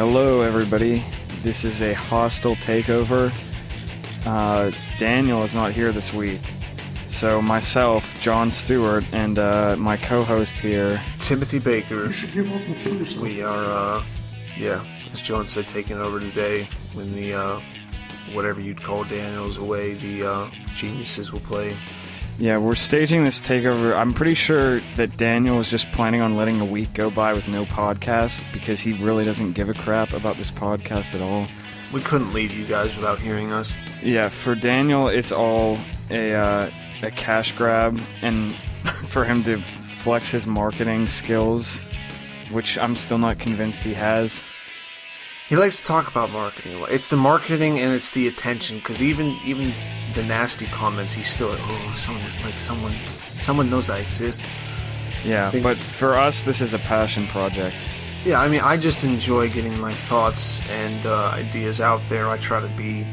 Hello, everybody. This is a hostile takeover. Daniel is not here this week. So myself, John Stuart, and my co-host here, Timothy Baker. You should give up and kill yourself. We are, as John said, taking over today when the, whatever you'd call Daniel's away, the geniuses will play. Yeah, we're staging this takeover. I'm pretty sure that Daniel is just planning on letting a week go by with no podcast because he really doesn't give a crap about this podcast at all. We couldn't leave you guys without hearing us. Yeah, for Daniel, it's all a cash grab, and for him to flex his marketing skills, which I'm still not convinced he has. He likes to talk about marketing. It's the marketing and it's the attention, because even the nasty comments, he's still like, someone knows I exist. Yeah, but for us, this is a passion project. Yeah, I mean, I just enjoy getting my thoughts and ideas out there. I try to be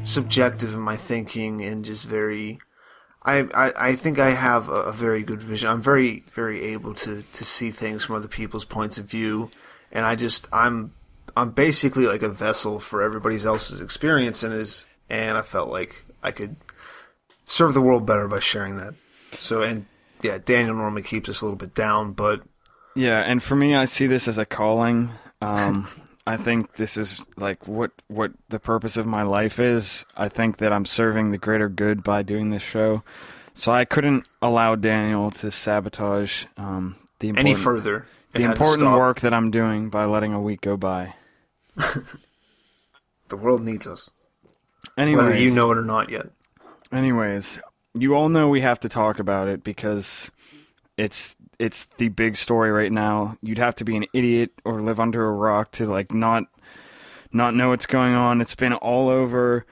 subjective in my thinking and just very... I think I have a very good vision. I'm very, very able to see things from other people's points of view. And I'm basically like a vessel for everybody else's experience, and I felt like I could serve the world better by sharing that. So, and yeah, Daniel normally keeps us a little bit down, but yeah, and for me, I see this as a calling. I think this is like what the purpose of my life is. I think that I'm serving the greater good by doing this show. So I couldn't allow Daniel to sabotage any further. The important work that I'm doing by letting a week go by. The world needs us. Anyways, whether you know it or not yet. Anyways, you all know we have to talk about it because it's the big story right now. You'd have to be an idiot or live under a rock to like not know what's going on. It's been all over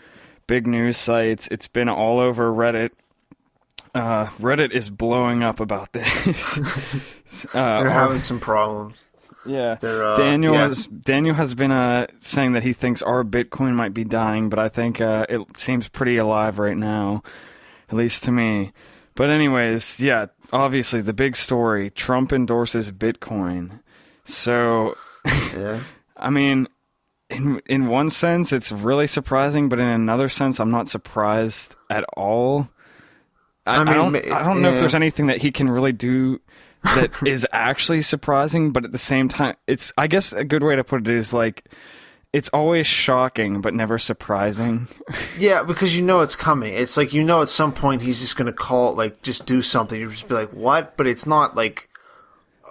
big news sites. It's been all over Reddit. Reddit is blowing up about this. They're having some problems. Yeah, Daniel has been saying that he thinks our Bitcoin might be dying, but I think it seems pretty alive right now, at least to me. But anyways, yeah, obviously the big story: Trump endorses Bitcoin. So, yeah. I mean, in one sense, it's really surprising, but in another sense, I'm not surprised at all. I don't know if there's anything that he can really do that is actually surprising, but at the same time, it's, I guess a good way to put it is like, it's always shocking, but never surprising. Yeah, because you know it's coming. It's like, you know at some point he's just going to just do something. You'll just be like, what? But it's not like,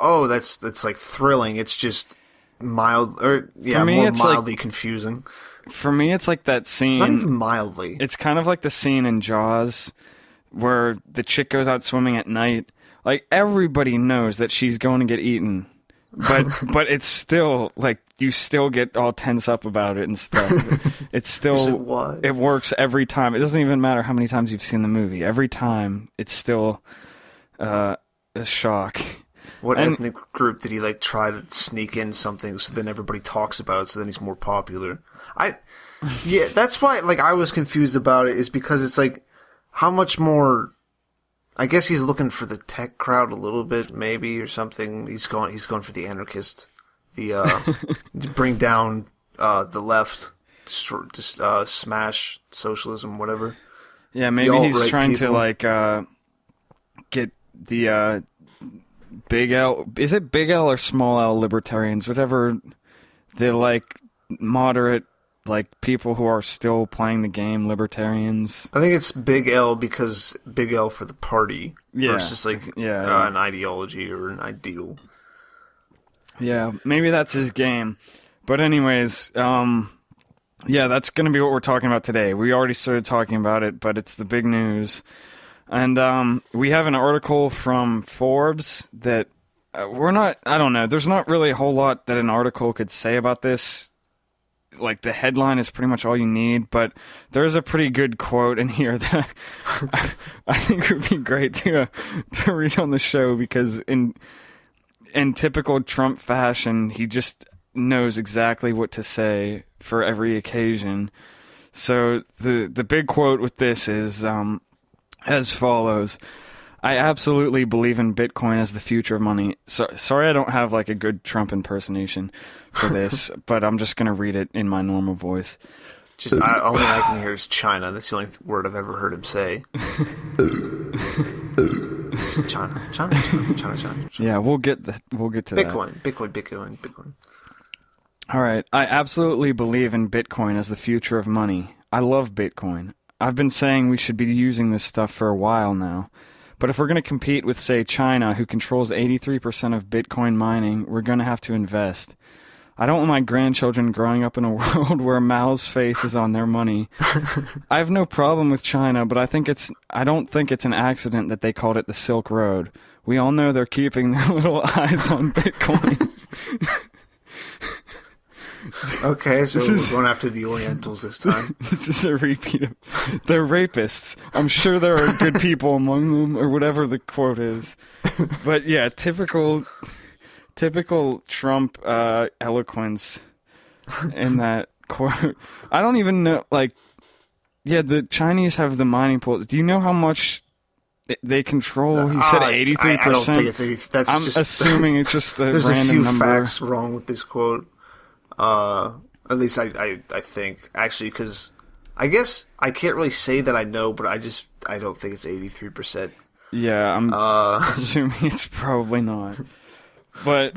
oh, that's like thrilling. It's just mild, or yeah, more mildly confusing. For me, it's like that scene. Not even mildly. It's kind of like the scene in Jaws where the chick goes out swimming at night. Like, everybody knows that she's going to get eaten. But it's still, like, you still get all tense up about it and stuff. It's still, it works every time. It doesn't even matter how many times you've seen the movie. Every time, it's still a shock. What ethnic group did he, like, try to sneak in something so then everybody talks about it so then he's more popular? Yeah, that's why, like, I was confused about it, is because it's like, how much more... I guess he's looking for the tech crowd a little bit, maybe, or something. He's going for the anarchist, bring down the left, smash socialism, whatever. Yeah, maybe he's trying to like get the big L. Is it big L or small L libertarians? Whatever, the like moderate. Like, people who are still playing the game, libertarians. I think it's big L because big L for the party versus, like, an ideology or an ideal. Yeah, maybe that's his game. But anyways, yeah, that's going to be what we're talking about today. We already started talking about it, but it's the big news. And we have an article from Forbes that I don't know, there's not really a whole lot that an article could say about this. Like, the headline is pretty much all you need, but there's a pretty good quote in here that I think would be great to read on the show, because in typical Trump fashion, he just knows exactly what to say for every occasion. So the big quote with this is as follows: I absolutely believe in Bitcoin as the future of money. So, sorry I don't have like a good Trump impersonation for this, but I'm just going to read it in my normal voice. Only I can hear is China. That's the only word I've ever heard him say. China. Yeah, we'll get to Bitcoin, Bitcoin. All right. I absolutely believe in Bitcoin as the future of money. I love Bitcoin. I've been saying we should be using this stuff for a while now. But if we're going to compete with, say, China, who controls 83% of Bitcoin mining, we're going to have to invest. I don't want my grandchildren growing up in a world where Mao's face is on their money. I have no problem with China, but I don't think it's an accident that they called it the Silk Road. We all know they're keeping their little eyes on Bitcoin. Okay, so we're going after the Orientals this time. This is a repeat of... They're rapists. I'm sure there are good people among them, or whatever the quote is. But yeah, typical Trump eloquence in that quote. I don't even know, like... Yeah, the Chinese have the mining pools. Do you know how much they control? He said 83%. I don't think it's 80. I'm assuming it's just a There's random number. There's a few facts wrong with this quote. At least I think, actually, because I guess I can't really say that I know, but I don't think it's 83%. Yeah, I'm assuming it's probably not. But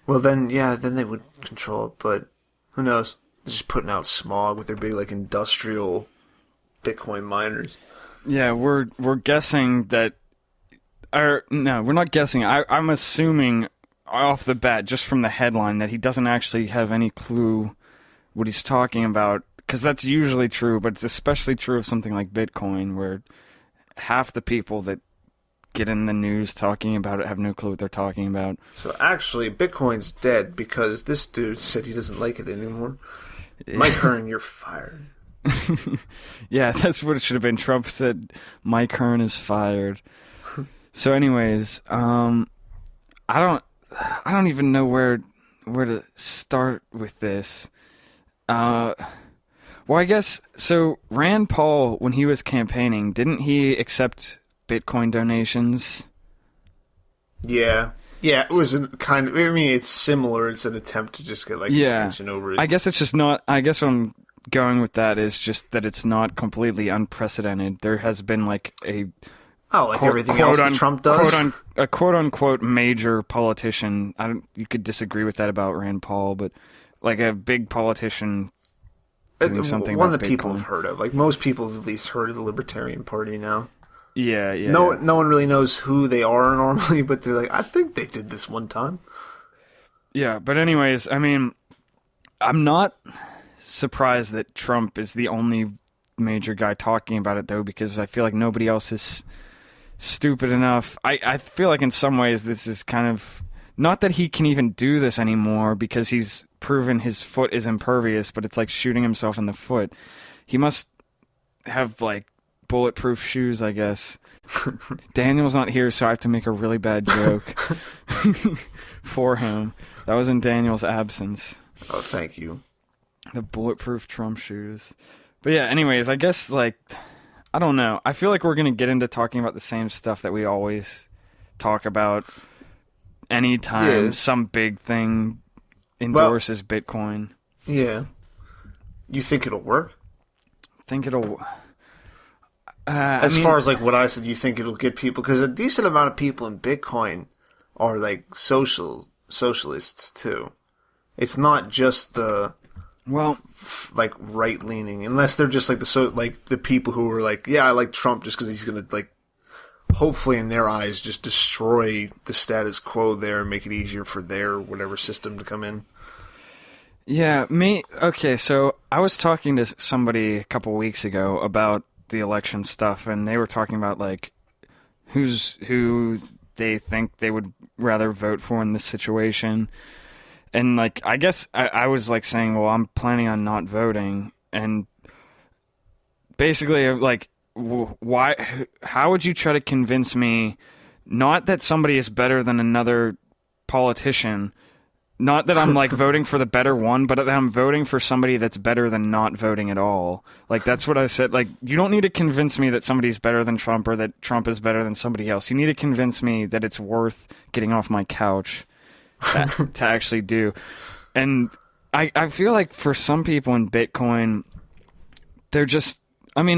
well then they would control it, but who knows? They're just putting out smog with their big like industrial Bitcoin miners. Yeah, we're guessing that, or no, we're not guessing. I'm assuming off the bat, just from the headline, that he doesn't actually have any clue what he's talking about, because that's usually true, but it's especially true of something like Bitcoin, where half the people that get in the news talking about it have no clue what they're talking about. So actually, Bitcoin's dead because this dude said he doesn't like it anymore. Mike Hearn, you're fired. Yeah, that's what it should have been. Trump said Mike Hearn is fired. So anyways, I don't even know where to start with this. Well, I guess, so Rand Paul, when he was campaigning, didn't he accept Bitcoin donations? Yeah, it was it's similar. It's an attempt to just get attention over it. I guess it's just not, I guess what I'm going with that is just that it's not completely unprecedented. There has been everything else that Trump does. A quote-unquote major politician. You could disagree with that about Rand Paul, but like a big politician doing something one about that Bitcoin. People have heard of. Like most people have at least heard of the Libertarian Party now. Yeah. No one really knows who they are normally, but they're like, I think they did this one time. Yeah, but anyways, I mean, I'm not surprised that Trump is the only major guy talking about it, though, because I feel like nobody else is stupid enough. I feel like in some ways this is kind of, not that he can even do this anymore because he's proven his foot is impervious, but it's like shooting himself in the foot. He must have bulletproof shoes, I guess. Daniel's not here, so I have to make a really bad joke for him. That was in Daniel's absence. Oh, thank you. The bulletproof Trump shoes. But yeah, anyways, I guess I don't know. I feel like we're going to get into talking about the same stuff that we always talk about anytime some big thing endorses Bitcoin. Yeah. You think it'll work? Think it'll... as far as what I said, you think it'll get people? Because a decent amount of people in Bitcoin are socialists too. It's not just the right leaning, unless they're just the people who are I like Trump just because he's gonna hopefully in their eyes just destroy the status quo there and make it easier for their whatever system to come in. Yeah, okay, so I was talking to somebody a couple weeks ago about the election stuff, and they were talking about who they think they would rather vote for in this situation. And I guess I was saying, well, I'm planning on not voting, and basically why? How would you try to convince me not that somebody is better than another politician, Not that I'm like voting for the better one, but that I'm voting for somebody that's better than not voting at all. Like that's what I said. Like you don't need to convince me that somebody's better than Trump or that Trump is better than somebody else. You need to convince me that it's worth getting off my couch to actually do. And I feel like for some people in Bitcoin, they're just, I mean,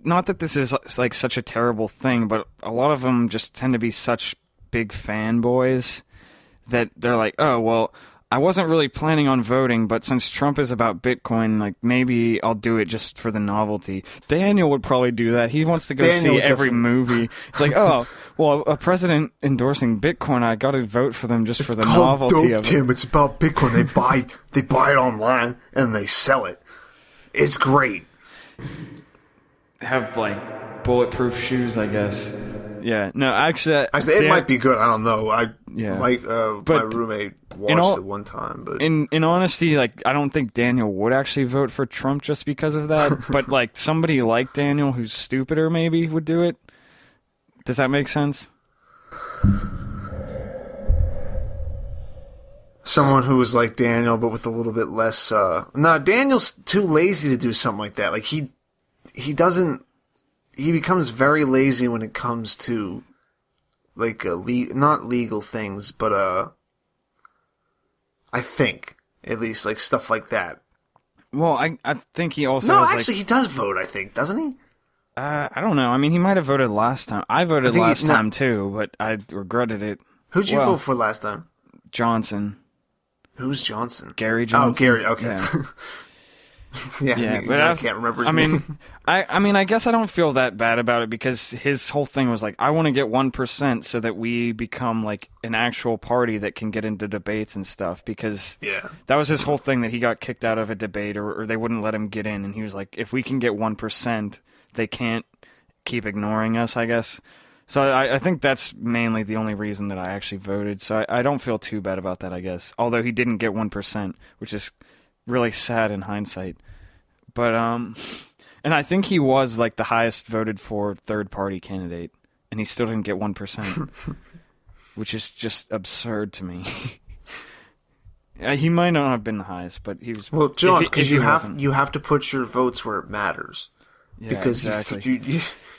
not that this is like such a terrible thing, but a lot of them just tend to be such big fanboys that they're like, oh, well, I wasn't really planning on voting, but since Trump is about Bitcoin, like maybe I'll do it just for the novelty. Daniel would probably do that. He wants to go see every movie. It's like, oh, well, a president endorsing Bitcoin, I got to vote for them just for the novelty of it. Tim, it's about Bitcoin. They buy it online and they sell it. It's great. Have like bulletproof shoes, I guess. Yeah, no, actually, it might be good. I don't know. My roommate watched it one time, but in honesty, like I don't think Daniel would actually vote for Trump just because of that. But like somebody like Daniel, who's stupider, maybe would do it. Does that make sense? Someone who was like Daniel, but with a little bit less. No, Daniel's too lazy to do something like that. Like he doesn't. He becomes very lazy when it comes to, like, not legal things, but, I think, at least, like, stuff like that. Well, I think he also No, has, actually, he does vote, I think, doesn't he? I don't know. I mean, he might have voted last time. I voted last time, too, but I regretted it. Who'd you vote for last time? Johnson. Who's Johnson? Gary Johnson. Oh, Gary, okay. Yeah. But I can't remember his name. I mean, I guess I don't feel that bad about it because his whole thing was like, I want to get 1% so that we become like an actual party that can get into debates and stuff. Because that was his whole thing, that he got kicked out of a debate or they wouldn't let him get in. And he was like, if we can get 1%, they can't keep ignoring us, I guess. So I think that's mainly the only reason that I actually voted. So I don't feel too bad about that, I guess. Although he didn't get 1%, which is really sad in hindsight. But and I think he was like the highest voted for third party candidate, and he still didn't get 1%, which is just absurd to me. He might not have been the highest, but he was. Well, John, because you have to put your votes where it matters. Yeah, because exactly.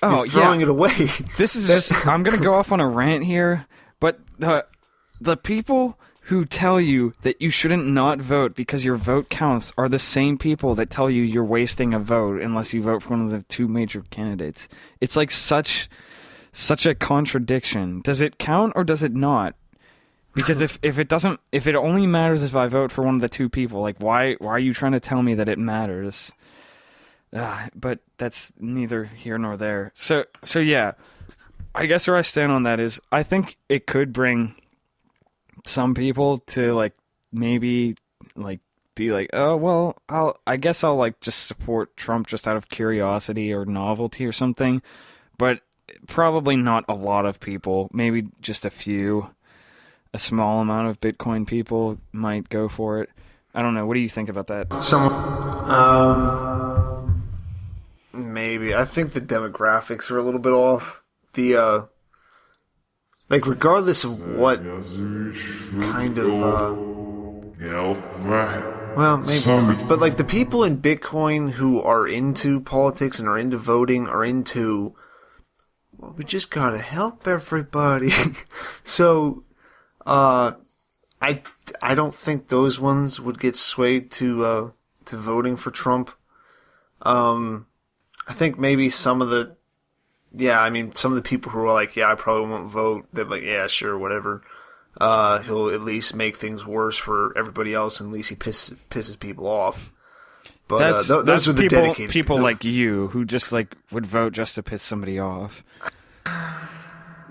you're throwing it away. This is just. I'm gonna go off on a rant here, but the people who tell you that you shouldn't not vote because your vote counts are the same people that tell you you're wasting a vote unless you vote for one of the two major candidates. It's like such a contradiction. Does it count or does it not? Because if it only matters if I vote for one of the two people, like why are you trying to tell me that it matters? But that's neither here nor there. So yeah, I guess where I stand on that is I think it could bring some people to like maybe like be like, oh well, I guess I'll like just support Trump just out of curiosity or novelty or something, but probably not a lot of people. Maybe just a small amount of Bitcoin people might go for it. I don't know. What do you think about that? Maybe. I think the demographics are a little bit off. Like, regardless of what kind of, well, maybe, but like the people in Bitcoin who are into politics and are into voting are into, well, we just gotta help everybody. So, I don't think those ones would get swayed to voting for Trump. I think maybe some of the people who are like, yeah, I probably won't vote, they're like, yeah, sure, whatever. He'll at least make things worse for everybody else, and at least he pisses people off. But those are the dedicated people like you who just like would vote just to piss somebody off.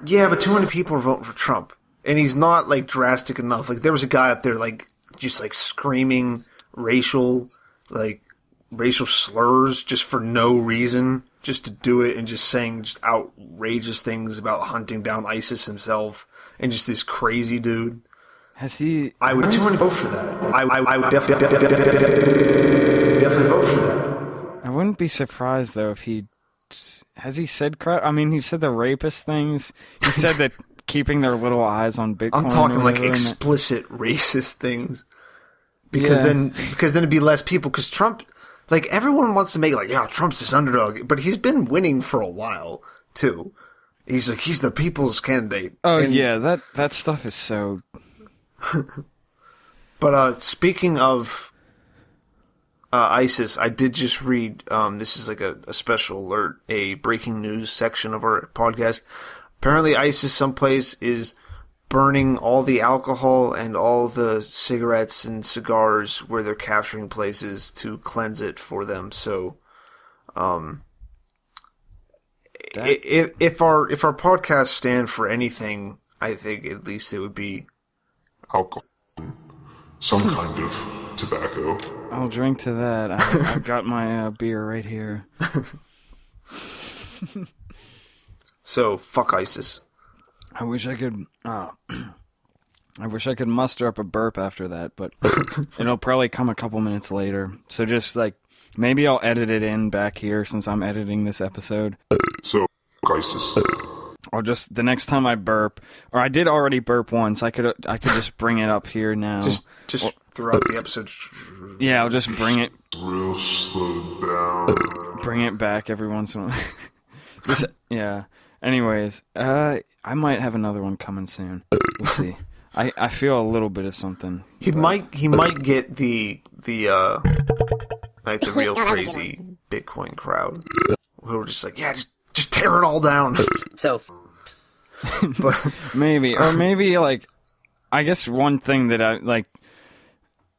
Yeah, but too many people are voting for Trump, and he's not like drastic enough. Like there was a guy up there like just like screaming racial slurs just for no reason, just to do it, and just saying just outrageous things about hunting down ISIS himself, and just this crazy dude. Has he? I would definitely vote for that. I would definitely vote for that. I wouldn't be surprised though if he has he said crap. I mean, he said the rapist things. He said that keeping their little eyes on Bitcoin. I'm talking or like whatever, explicit racist things. Because then it'd be less people. Because Trump, like, everyone wants to make it like, yeah, Trump's this underdog, but he's been winning for a while too. He's like, he's the people's candidate. Oh yeah, that stuff is so. But speaking of ISIS, I did just read. This is like a special alert, a breaking news section of our podcast. Apparently, ISIS someplace is burning all the alcohol and all the cigarettes and cigars where they're capturing places to cleanse it for them. So, if our podcasts stand for anything, I think at least it would be alcohol, some kind of tobacco. I'll drink to that. I've got my beer right here. So fuck ISIS. I wish I could. I wish I could muster up a burp after that, but it'll probably come a couple minutes later. So just like maybe I'll edit it in back here since I'm editing this episode. So ISIS. I'll just the next time I burp, or I did already burp once. I could just bring it up here now. Just throughout the episode. Yeah, I'll just bring it. Real slow down. Bring it back every once in a while. Yeah. Anyways, I might have another one coming soon. We'll see. I feel a little bit of something. He might get the like the real crazy Bitcoin crowd who are just like, yeah, just tear it all down. So, but maybe like, I guess one thing that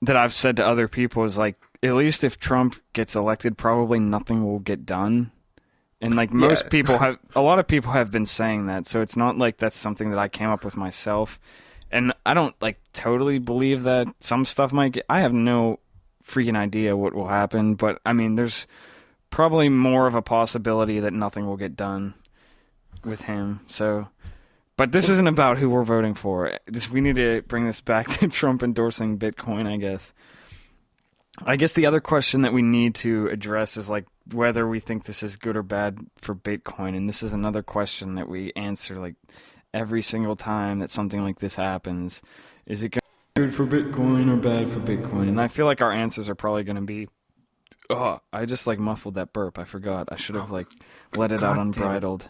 I've said to other people is like, at least if Trump gets elected, probably nothing will get done. And like most people a lot of people have been saying that, so it's not like that's something that I came up with myself. And I don't like totally believe that some stuff might get. I have no freaking idea what will happen, but I mean, there's probably more of a possibility that nothing will get done with him. So, but this isn't about who we're voting for. We need to bring this back to Trump endorsing Bitcoin, I guess. I guess the other question that we need to address is like whether we think this is good or bad for Bitcoin, and this is another question that we answer like every single time that something like this happens. Is it good for Bitcoin or bad for Bitcoin? And I feel like our answers are probably going to be, oh, I just like muffled that burp. I forgot. I should have like let it out unbridled.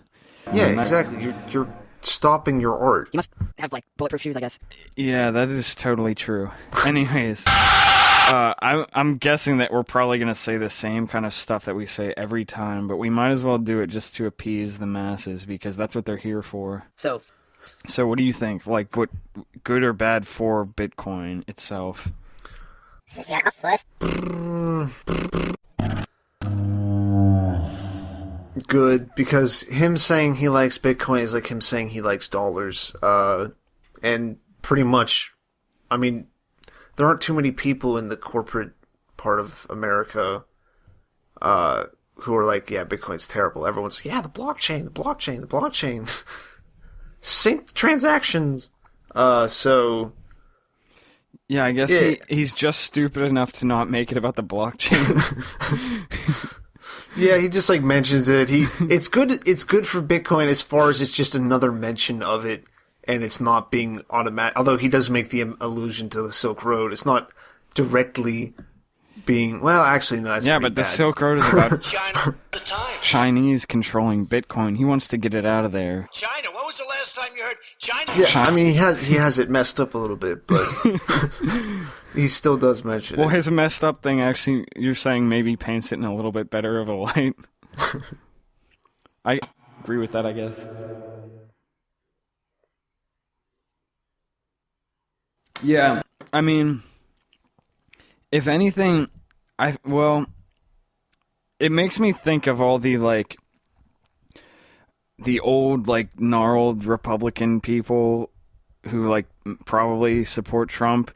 Yeah, exactly. You're stopping your art. you must have, like, bulletproof shoes, I guess. Yeah, that is totally true. Anyways, I'm guessing that we're probably going to say the same kind of stuff that we say every time, but we might as well do it just to appease the masses because that's what they're here for. So, what do you think? Like, what good or bad for Bitcoin itself? Good, because him saying he likes Bitcoin is like him saying he likes dollars. And pretty much, I mean, there aren't too many people in the corporate part of America who are like, yeah, Bitcoin's terrible. Everyone's like, yeah, the blockchain. Sync transactions. So... Yeah, I guess he's just stupid enough to not make it about the blockchain. Yeah, he just like mentions it. It's good for Bitcoin as far as it's just another mention of it, and it's not being automatic. Although he does make the allusion to the Silk Road, it's not directly being. Well, actually, no. That's yeah, but bad. the Silk Road is about China, the time. Chinese controlling Bitcoin. He wants to get it out of there. China. When was the last time you heard China? Yeah, I mean, he has it messed up a little bit, but he still does mention Well, it. his messed up thing actually, you're saying maybe paints it in a little bit better of a light. I agree with that, I guess. Yeah, I mean, if anything, it makes me think of all the, like, the old, like, gnarled Republican people who, like, probably support Trump.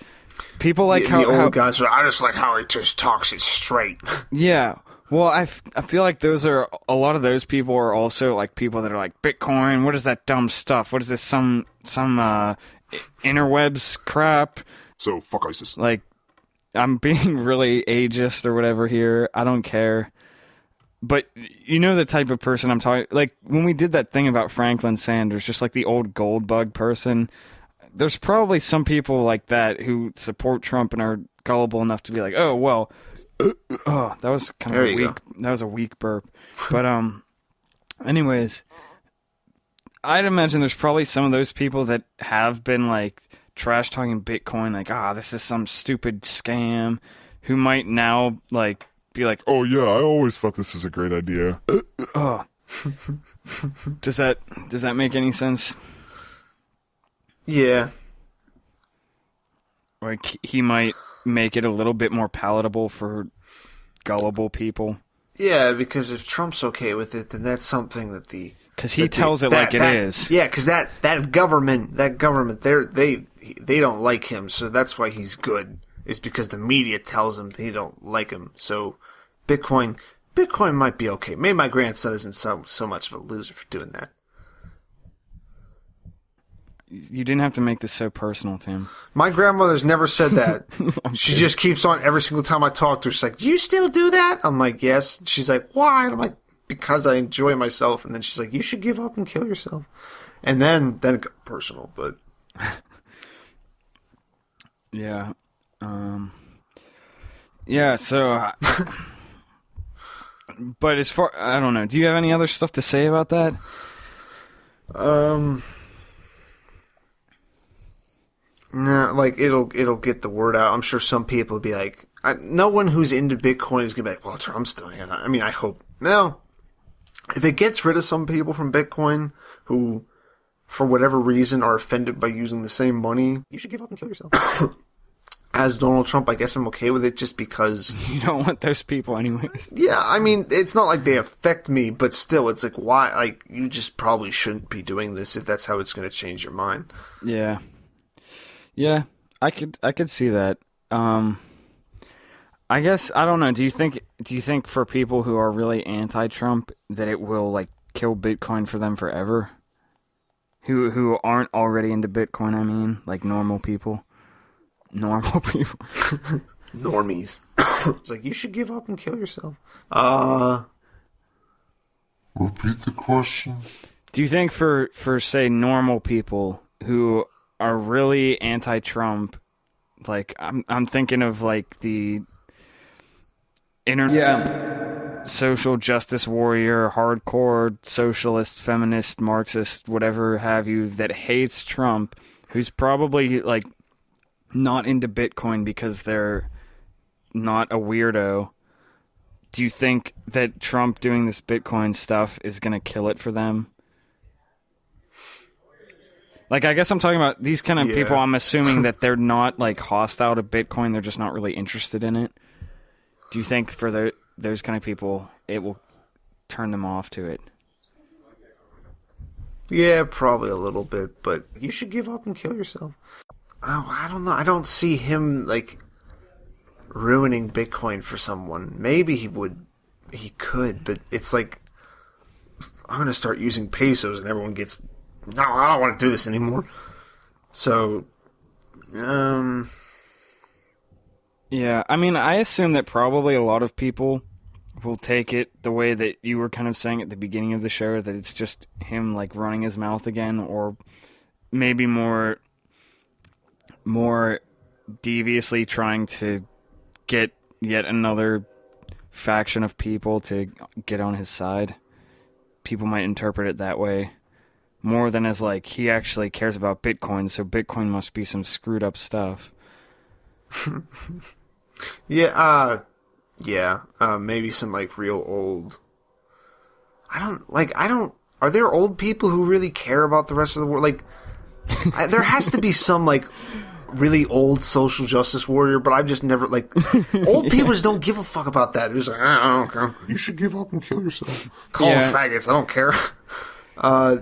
People like the old guys are, I just like how he just talks it straight. Yeah. Well, I feel like a lot of those people are also, like, people that are like, Bitcoin, what is that dumb stuff? What is this, some interwebs crap? So, fuck ISIS. Like, I'm being really ageist or whatever here. I don't care. but you know the type of person I'm talking. Like when we did that thing about Franklin Sanders, just like the old gold bug person. There's probably some people like that who support Trump and are gullible enough to be like, oh well, oh that was kind of a weak. That was a weak burp. But anyways, I'd imagine there's probably some of those people that have been like trash talking Bitcoin, like this is some stupid scam, who might now like be like, Oh yeah, I always thought this is a great idea. oh. Does that make any sense? Yeah. Like, he might make it a little bit more palatable for gullible people. Yeah, because if Trump's okay with it, then that's something that the... Because he tells it like it is. Yeah, because that government, they don't like him, so that's why he's good. It's because the media tells him they don't like him. So Bitcoin might be okay. Maybe my grandson isn't so much of a loser for doing that. You didn't have to make this so personal, Tim. My grandmother's never said that. She just keeps on every single time I talk to her. She's like, "Do you still do that?" I'm like, "Yes." She's like, "Why?" And I'm like, "Because I enjoy myself." And then she's like, "You should give up and kill yourself." And then it got personal, but yeah, yeah. So, but as far, I don't know. Do you have any other stuff to say about that? No, like it'll get the word out. I'm sure some people will be like, no one who's into Bitcoin is gonna be like, well, Trump's doing it. I mean, I hope. No, if it gets rid of some people from Bitcoin who, for whatever reason, are offended by using the same money, you should give up and kill yourself. As Donald Trump, I guess I'm okay with it just because... You don't want those people anyways. Yeah, I mean, it's not like they affect me, but still, it's like, why? Like, you just probably shouldn't be doing this if that's how it's going to change your mind. Yeah. Yeah, I could see that. I guess, I don't know, do you think for people who are really anti-Trump that it will, like, kill Bitcoin for them forever? Who aren't already into Bitcoin, I mean, like normal people. Normal people. Normies. It's like, you should give up and kill yourself. Repeat the question. Do you think for say normal people who are really anti-Trump, like I'm thinking of like the internet social justice warrior, hardcore socialist, feminist, Marxist, whatever have you, that hates Trump, who's probably like not into Bitcoin because they're not a weirdo. Do you think that Trump doing this Bitcoin stuff is going to kill it for them? Like, I guess I'm talking about these kind of people. I'm assuming that they're not like hostile to Bitcoin. They're just not really interested in it. Do you think for those kind of people, it will turn them off to it? Yeah, probably a little bit, but you should give up and kill yourself. Oh, I don't know. I don't see him, like, ruining Bitcoin for someone. Maybe he could, but it's like, I'm going to start using pesos and everyone gets, no, I don't want to do this anymore. So, yeah, I mean, I assume that probably a lot of people will take it the way that you were kind of saying at the beginning of the show, that it's just him, like, running his mouth again, or maybe more deviously trying to get yet another faction of people to get on his side. People might interpret it that way more than as like he actually cares about Bitcoin, so Bitcoin must be some screwed up stuff. yeah, maybe some like real old. Are there old people who really care about the rest of the world? Like, there has to be some like really old social justice warrior, but I've just never, like, old people just don't give a fuck about that. They're just like, I don't care. You should give up and kill yourself. Call them faggots, I don't care.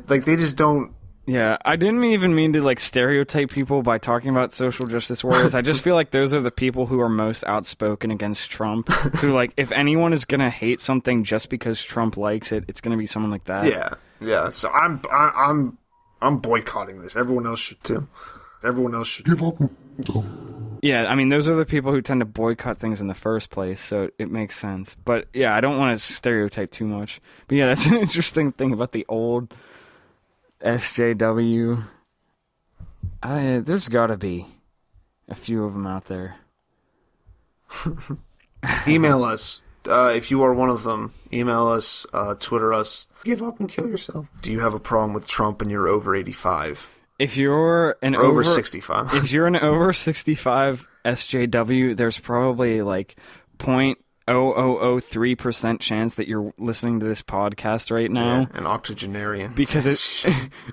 Like, they just don't. Yeah, I didn't even mean to, like, stereotype people by talking about social justice warriors. I just feel like those are the people who are most outspoken against Trump, who, like, if anyone is gonna hate something just because Trump likes it, it's gonna be someone like that. Yeah, so I'm boycotting this. Everyone else should too. Everyone else should Give up. Yeah, I mean, those are the people who tend to boycott things in the first place, so it makes sense. But yeah, I don't want to stereotype too much. But yeah, that's an interesting thing about the old SJW. There's got to be a few of them out there. Email us. If you are one of them, email us, Twitter us. Give up and kill yourself. Do you have a problem with Trump and you're over 85? If you're an over 65. If you're an over 65 SJW, there's probably like 0.0003% chance that you're listening to this podcast right now. Yeah, an octogenarian. Because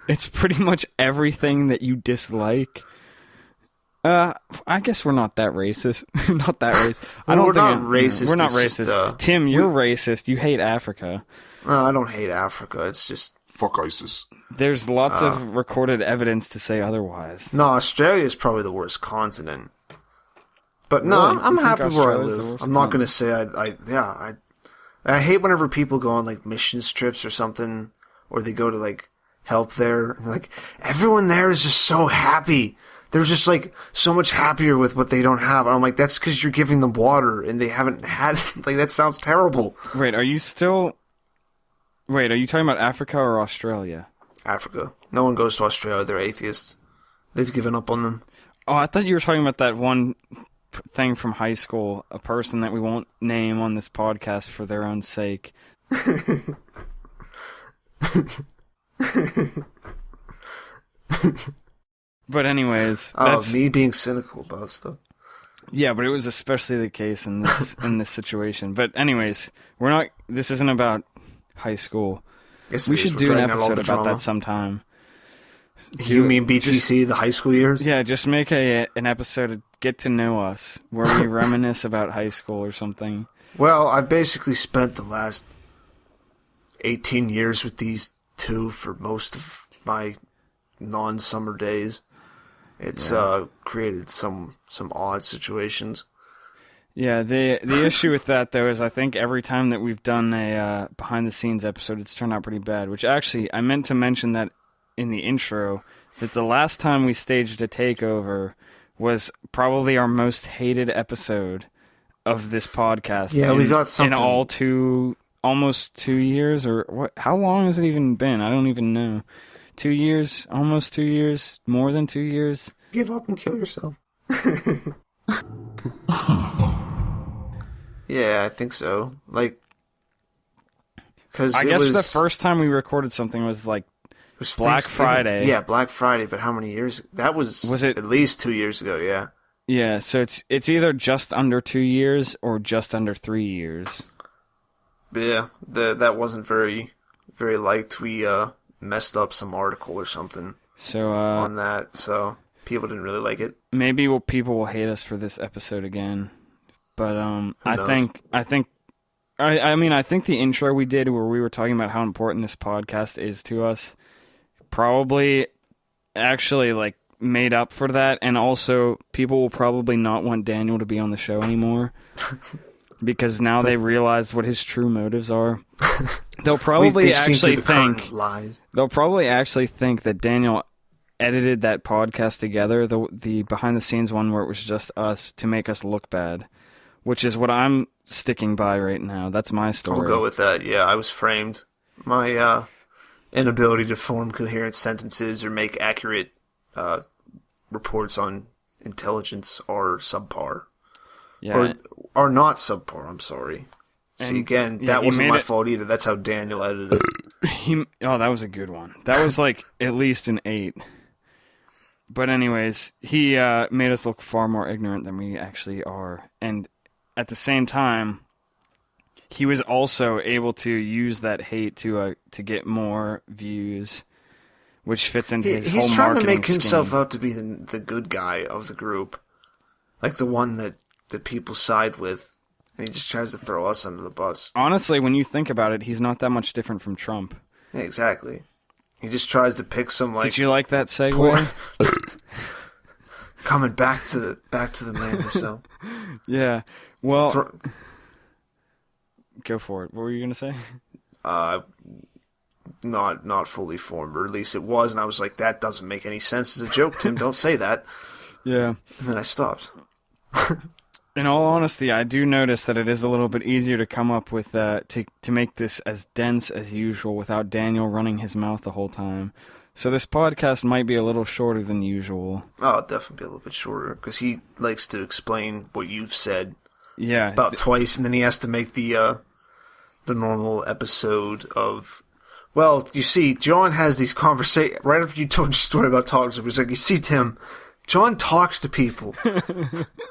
it's pretty much everything that you dislike. I guess we're not that racist. Not that racist. We're not racist. We're not it's racist. just, Tim, you're racist. You hate Africa. No, I don't hate Africa. It's just... Fuck ISIS. There's lots of recorded evidence to say otherwise. No, Australia is probably the worst continent. But no, Really? I'm You think happy where I Australia's the live. worst I'm not going to continent? say I hate whenever people go on like mission trips or something, or they go to like help there. And, like, everyone there is just so happy. They're just like so much happier with what they don't have. And I'm like, that's because you're giving them water and they haven't had. Like, that sounds terrible. Wait, are you talking about Africa or Australia? Africa. No one goes to Australia. They're atheists. They've given up on them. Oh, I thought you were talking about that one thing from high school, a person that we won't name on this podcast for their own sake. But anyways, that's me being cynical about stuff. yeah, but it was especially the case in this situation. But anyways, we're not. This isn't about high school. Yes, We it is. should We're do an dragging out all episode the about drama. that sometime. You mean BTC, the high school years? Yeah, just make an episode of Get to Know Us, where we reminisce about high school or something. Well, I've basically spent the last 18 years with these two for most of my non-summer days. It's created some odd situations. Yeah, the issue with that, though, is I think every time that we've done a behind-the-scenes episode, it's turned out pretty bad, which actually, I meant to mention that in the intro, that the last time we staged a takeover was probably our most hated episode of this podcast. Yeah, we got something. In almost 2 years, or what? How long has it even been? I don't even know. 2 years? Almost 2 years? More than 2 years? Give up and kill yourself. Yeah, I think so. Like, because I guess the first time we recorded something was like Black Friday. Yeah, Black Friday. But how many years? That was it at least 2 years ago? Yeah. Yeah, so it's either just under 2 years or just under 3 years. But yeah, that wasn't very liked. We messed up some article or something So on that, so people didn't really like it. maybe people will hate us for this episode again. But I knows? think the intro we did where we were talking about how important this podcast is to us probably actually like made up for that, and also people will probably not want Daniel to be on the show anymore. Because now they realize what his true motives are. They'll probably They've seen actually through the current think lies. they'll probably actually think that Daniel edited that podcast together, the behind the scenes one where it was just us, to make us look bad, which is what I'm sticking by right now. That's my story. I'll go with that. Yeah, I was framed. My inability to form coherent sentences or make accurate reports on intelligence are subpar. Yeah. Or not subpar, I'm sorry. See, again, that wasn't my fault either. That's how Daniel edited it. That was a good one. That was like at least an 8. But anyways, he made us look far more ignorant than we actually are. And at the same time, he was also able to use that hate to get more views, which fits into his whole He's trying to marketing make himself scheme. out to be the good guy of the group. Like the one that people side with. And he just tries to throw us under the bus. Honestly, when you think about it, he's not that much different from Trump. Yeah, exactly. He just tries to pick some like... Did you like that segue? poor- coming back to the man himself. Yeah. Well, go for it. What were you going to say? Not fully formed, or at least it was, and I was like, that doesn't make any sense as a joke, Tim. Don't say that. Yeah. And then I stopped. In all honesty, I do notice that it is a little bit easier to come up with to make this as dense as usual without Daniel running his mouth the whole time. So this podcast might be a little shorter than usual. Oh, definitely be a little bit shorter, because he likes to explain what you've said Yeah. about twice, and then he has to make the normal episode of... Well, you see, John has these conversations... Right after you told your story about talks, it was like, you see, Tim, John talks to people. I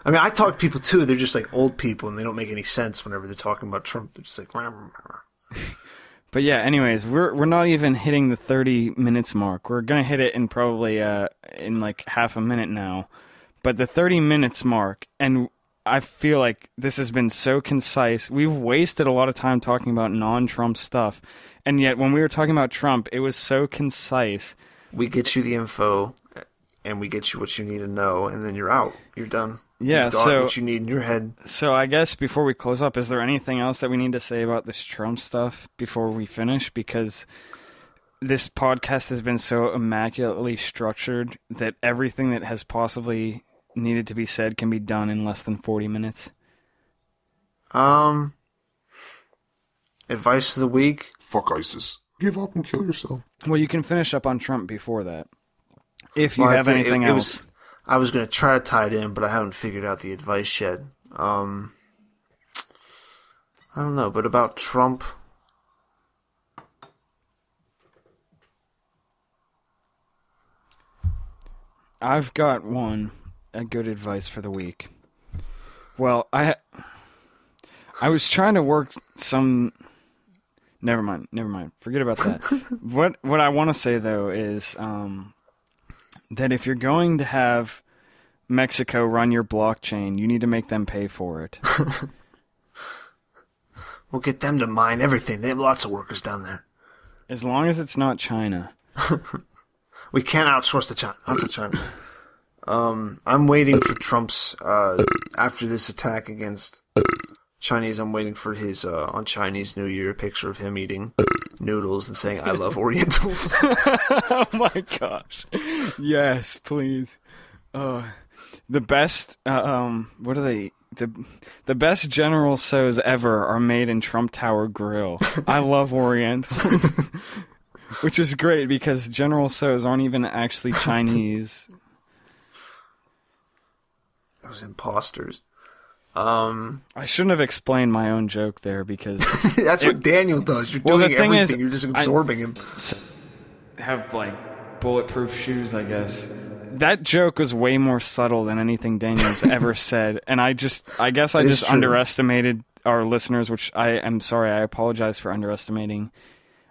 mean, I talk to people too, they're just like old people, and they don't make any sense whenever they're talking about Trump. They're just like... But yeah, anyways, we're not even hitting the 30 minutes mark. We're going to hit it in probably in like half a minute now. But the 30 minutes mark, and I feel like this has been so concise. We've wasted a lot of time talking about non-Trump stuff. And yet when we were talking about Trump, it was so concise. We get you the info, and we get you what you need to know, and then you're out. You're done. Yeah, You've got so what you need in your head. So I guess before we close up, is there anything else that we need to say about this Trump stuff before we finish? Because this podcast has been so immaculately structured that everything that has possibly needed to be said can be done in less than 40 minutes. Advice of the week. Fuck ISIS. Give up and kill yourself. Well, you can finish up on Trump before that. If you Well, have anything else. I was going to try to tie it in, but I haven't figured out the advice yet. I don't know, but about Trump... I've got a good advice for the week. Well, I was trying to work some... Never mind. Forget about that. What I want to say, though, is that if you're going to have Mexico run your blockchain, you need to make them pay for it. We'll get them to mine everything. They have lots of workers down there. As long as it's not China. We can't outsource to China. Not to China. I'm waiting for Trump's... after this attack against... Chinese, I'm waiting for his, on Chinese New Year, picture of him eating noodles and saying, I love Orientals. Oh my gosh. Yes, please. The best, what are they? The best General Tso's ever are made in Trump Tower Grill. I love Orientals. Which is great because General Tso's aren't even actually Chinese. Those imposters. I shouldn't have explained my own joke there because that's what Daniel does. You're doing everything. You're just absorbing him. Have like bulletproof shoes, I guess. That joke was way more subtle than anything Daniel's ever said, and I guess I just underestimated our listeners, which I am sorry. I apologize for underestimating.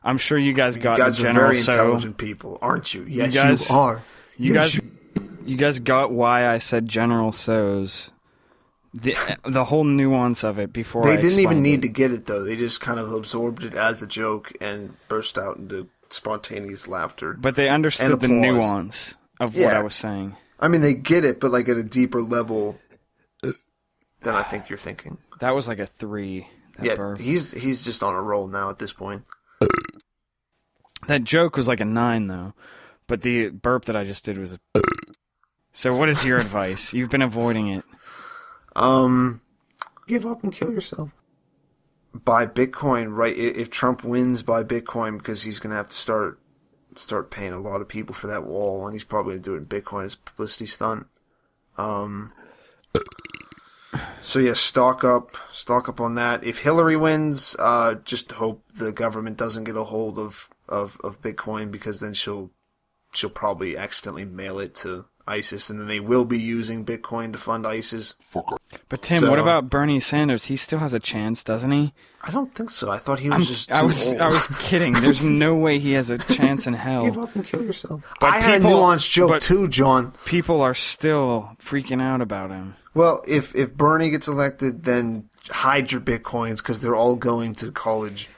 I'm sure you guys got the General are very intelligent people, aren't you? Yes, you are. You guys got why I said General Tso's. The whole nuance of it before they didn't even need to get it though. They just kind of absorbed it as the joke and burst out into spontaneous laughter. But they understood the nuance of what I was saying. I mean, they get it, but like at a deeper level than I think you're thinking. That was like a 3. Burp. He's just on a roll now at this point. That joke was like a 9 though, but the burp that I just did was a... So what is your advice? You've been avoiding it. Give up and kill yourself. Buy Bitcoin, right? If Trump wins, buy Bitcoin because he's going to have to start paying a lot of people for that wall, and he's probably going to do it in Bitcoin as a publicity stunt. So yeah, stock up on that. If Hillary wins, just hope the government doesn't get a hold of Bitcoin, because then she'll probably accidentally mail it to ISIS, and then they will be using Bitcoin to fund ISIS. But Tim, what about Bernie Sanders? He still has a chance, doesn't he? I don't think so. I thought he was just too old. I was kidding. There's no way he has a chance in hell. Give up and kill yourself. But I had a nuanced joke too, John. People are still freaking out about him. Well, if Bernie gets elected, then hide your Bitcoins because they're all going to college.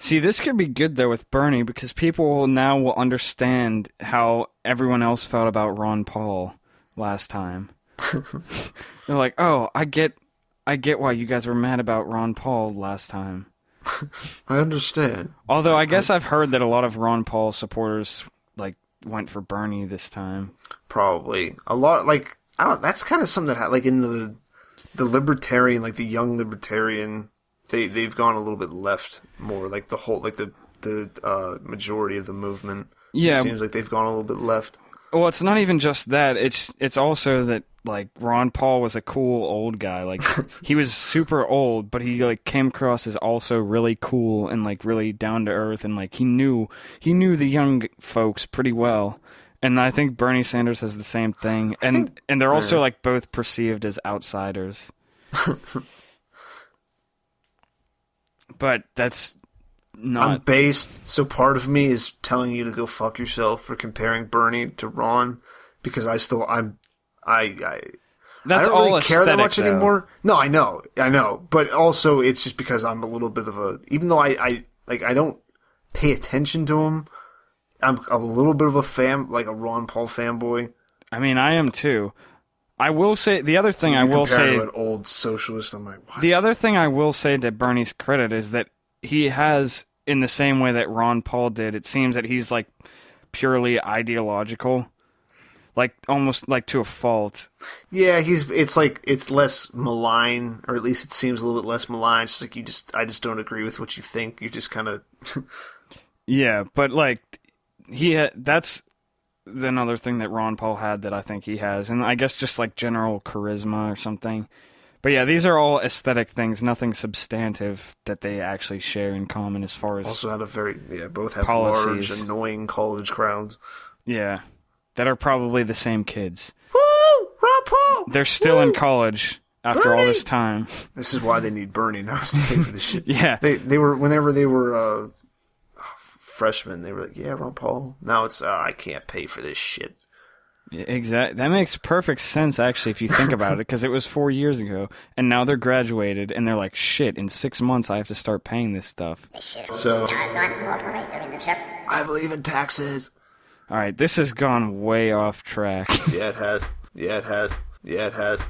See, this could be good, though, with Bernie, because people will understand how everyone else felt about Ron Paul last time. They're like, oh, I get why you guys were mad about Ron Paul last time. I understand. Although I guess I've heard that a lot of Ron Paul supporters went for Bernie this time. Probably. A lot, I don't, that's kind of something that, in the libertarian, like the young libertarian, they've gone a little bit left more, like the whole, like the majority of the movement. Yeah. It seems like they've gone a little bit left. Well, it's not even just that. It's also that like Ron Paul was a cool old guy. Like he was super old, but he like came across as also really cool and like really down to earth, and like he knew the young folks pretty well. And I think Bernie Sanders has the same thing. And they're also like both perceived as outsiders. But that's not. I'm based, so part of me is telling you to go fuck yourself for comparing Bernie to Ron, because I That's I don't all really care that aesthetic, much though. anymore. No, I know, but also it's just because I'm a little bit of a, even though I don't pay attention to him, I'm a little bit of a fan, like a Ron Paul fanboy. I mean, I am too. I will say the other thing So I will say. to an old socialist, I'm like, what? The other thing I will say to Bernie's credit is that he has, in the same way that Ron Paul did, it seems that he's like purely ideological, like almost like to a fault. Yeah, it's less malign, or at least it seems a little bit less malign. It's like I just don't agree with what you think. You just kind of. Yeah, but like that's another thing that Ron Paul had that I think he has, and I guess just like general charisma or something. But yeah, these are all aesthetic things, nothing substantive that they actually share in common as far as Also had both have policies. large, annoying college crowds. Yeah, that are probably the same kids. Woo! Ron Paul! They're still in college after all Bernie! this time. This is why they need Bernie now to pay for this shit. Yeah. They were, whenever they were freshmen, they were like, yeah, Ron Paul. Now it's, I can't pay for this shit. Exactly. That makes perfect sense, actually, if you think about it, because it was 4 years ago, and now they're graduated, and they're like, shit, in 6 months I have to start paying this stuff. So, I believe in taxes. All right, this has gone way off track. Yeah, it has. Yeah, it has. Yeah, it has.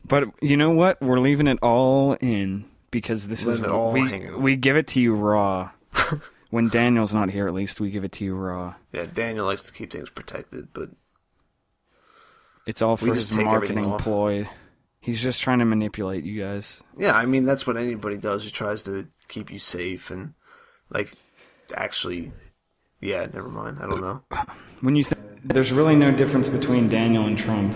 But you know what? We're leaving it all in, because this Letting is it all hang out. we give it to you raw. When Daniel's not here, at least we give it to you raw. Yeah, Daniel likes to keep things protected, but It's all for We his just take everything marketing off. ploy. He's just trying to manipulate you guys. yeah, I mean, that's what anybody does, who tries to keep you safe and, like, actually, yeah, never mind, I don't know. When you there's really no difference between Daniel and Trump.